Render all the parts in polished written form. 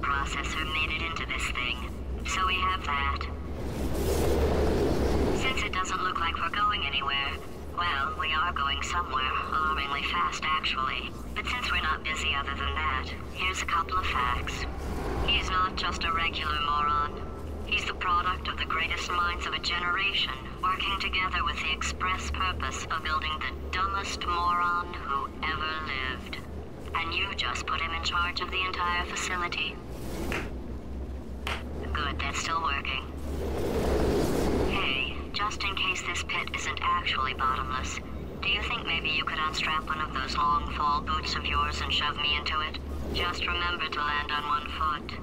processor made it into this thing. So we have that. Since it doesn't look like we're going anywhere, well, we are going somewhere, alarmingly fast actually. But since we're not busy other than that, here's a couple of facts. He's not just a regular moron. He's the product of the greatest minds of a generation, working together with the express purpose of building the dumbest moron who ever lived. And you just put him in charge of the entire facility. Good, that's still working. Hey, just in case this pit isn't actually bottomless, do you think maybe you could unstrap one of those long fall boots of yours and shove me into it? Just remember to land on one foot.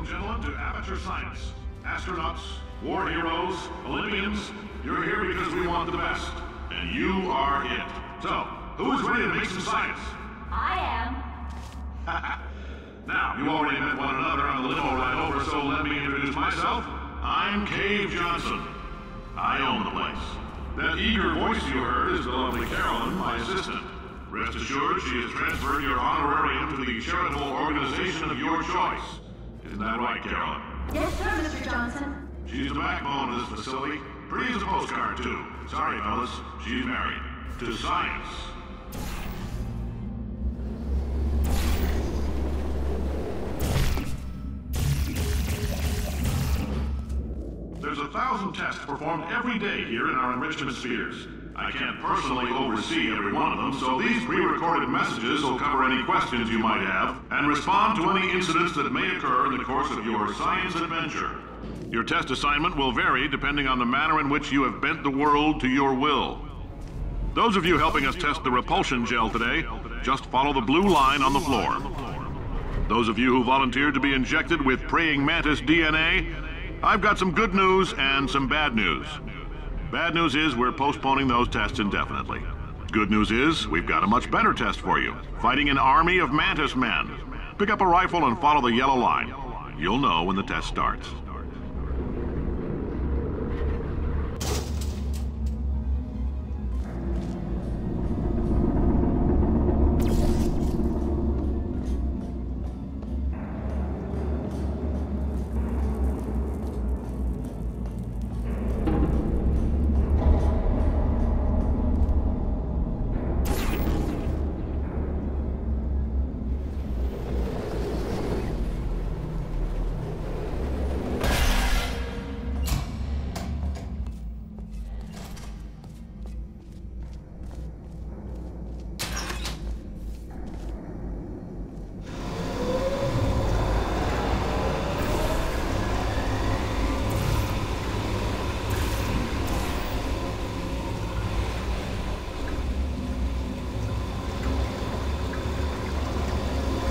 Welcome, gentlemen, to Aperture Science. Astronauts, war heroes, Olympians, you're here because we want the best. And you are it. So, who is ready to make some science? I am. Now, you already met one another on the limo ride over, so let me introduce myself. I'm Cave Johnson. I own the place. That eager voice you heard is the lovely Carolyn, my assistant. Rest assured, she has transferred your honorarium to the charitable organization of your choice. Isn't that right, Carolyn? Yes, sir, Mr. Johnson. She's the backbone of this facility. Pretty as a postcard, too. Sorry, fellas. She's married. To science. There's 1,000 tests performed every day here in our enrichment spheres. I can't personally oversee every one of them, so these pre-recorded messages will cover any questions you might have and respond to any incidents that may occur in the course of your science adventure. Your test assignment will vary depending on the manner in which you have bent the world to your will. Those of you helping us test the repulsion gel today, just follow the blue line on the floor. Those of you who volunteered to be injected with praying mantis DNA, I've got some good news and some bad news. Bad news is we're postponing those tests indefinitely. Good news is we've got a much better test for you. Fighting an army of mantis men. Pick up a rifle and follow the yellow line. You'll know when the test starts.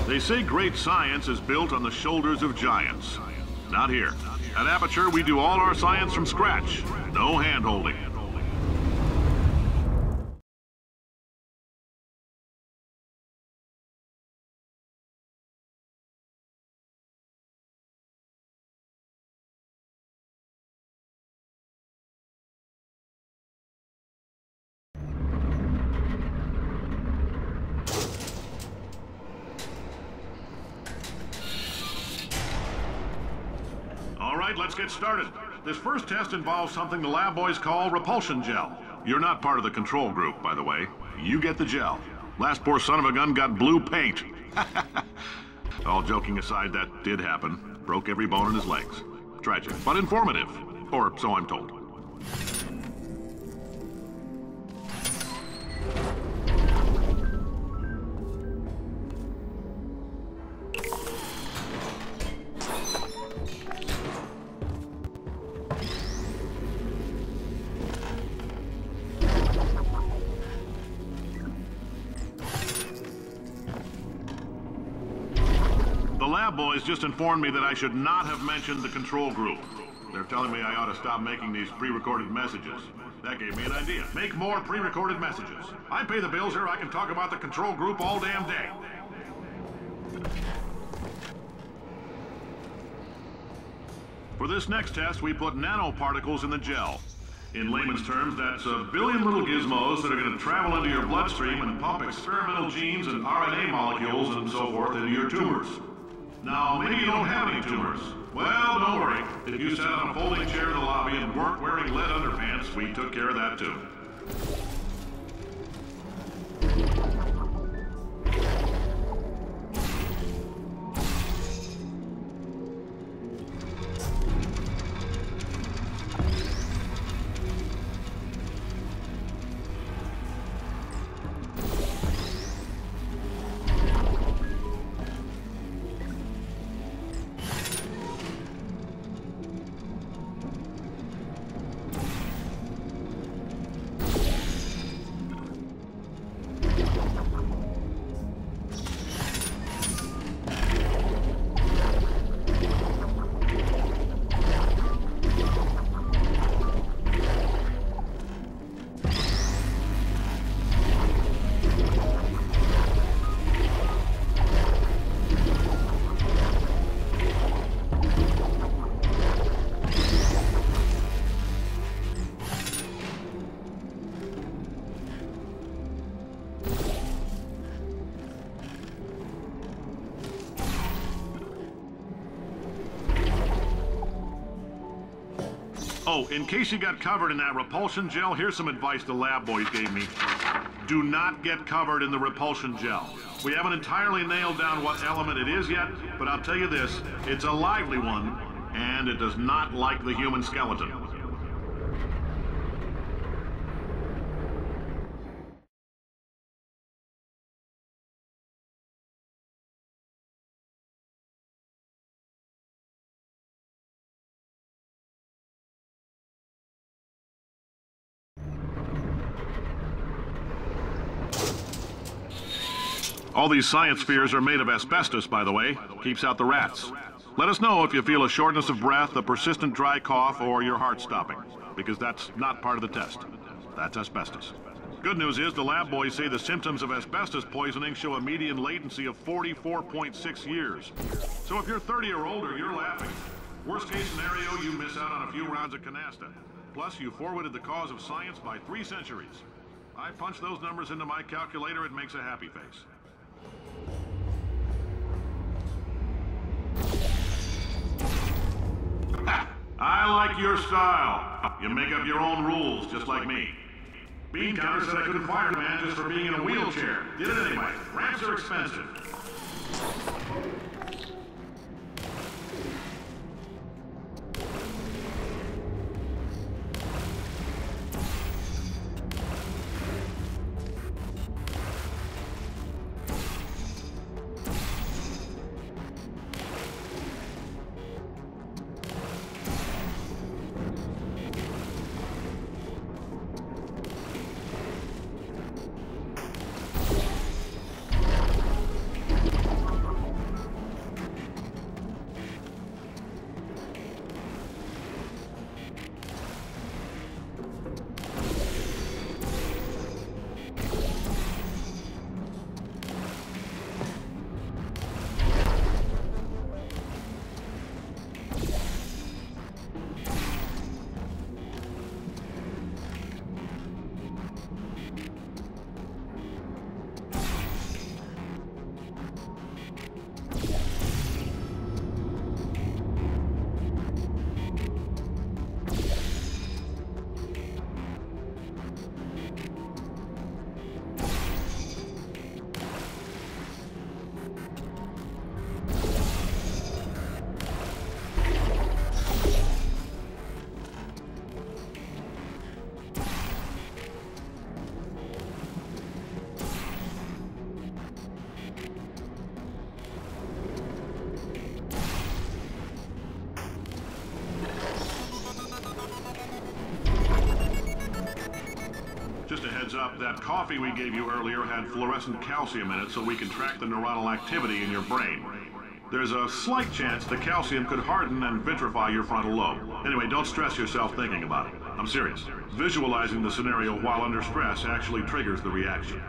They say great science is built on the shoulders of giants. Not here. At Aperture, we do all our science from scratch. No hand-holding. All right, let's get started. This first test involves something the lab boys call repulsion gel. You're not part of the control group, by the way. You get the gel. Last poor son of a gun got blue paint. All joking aside, that did happen. Broke every bone in his legs. Tragic, but informative. Or so I'm told. The lab boys just informed me that I should not have mentioned the control group. They're telling me I ought to stop making these pre-recorded messages. That gave me an idea. Make more pre-recorded messages. I pay the bills here, I can talk about the control group all damn day. For this next test, we put nanoparticles in the gel. In layman's terms, that's a billion little gizmos that are going to travel into your bloodstream and pump experimental genes and RNA molecules and so forth into your tumors. Now, maybe you don't have any tumors. Well, don't worry. If you sat on a folding chair in the lobby and weren't wearing lead underpants, we took care of that too. Oh, in case you got covered in that repulsion gel, here's some advice the lab boys gave me. Do not get covered in the repulsion gel. We haven't entirely nailed down what element it is yet, but I'll tell you this, it's a lively one, and it does not like the human skeleton. All these science spheres are made of asbestos, by the way. Keeps out the rats. Let us know if you feel a shortness of breath, a persistent dry cough, or your heart stopping, because that's not part of the test. That's asbestos. Good news is the lab boys say the symptoms of asbestos poisoning show a median latency of 44.6 years. So if you're 30 or older, you're laughing. Worst case scenario, you miss out on a few rounds of canasta. Plus, you forwarded the cause of science by 3 centuries. I punch those numbers into my calculator, it makes a happy face. I like your style. You make up your own rules, just like me. Bean Counter said I couldn't fire a man just for being in a wheelchair. Did it anyway. Ramps are expensive. Just a heads up, that coffee we gave you earlier had fluorescent calcium in it so we can track the neuronal activity in your brain. There's a slight chance the calcium could harden and vitrify your frontal lobe. Anyway, don't stress yourself thinking about it. I'm serious. Visualizing the scenario while under stress actually triggers the reaction.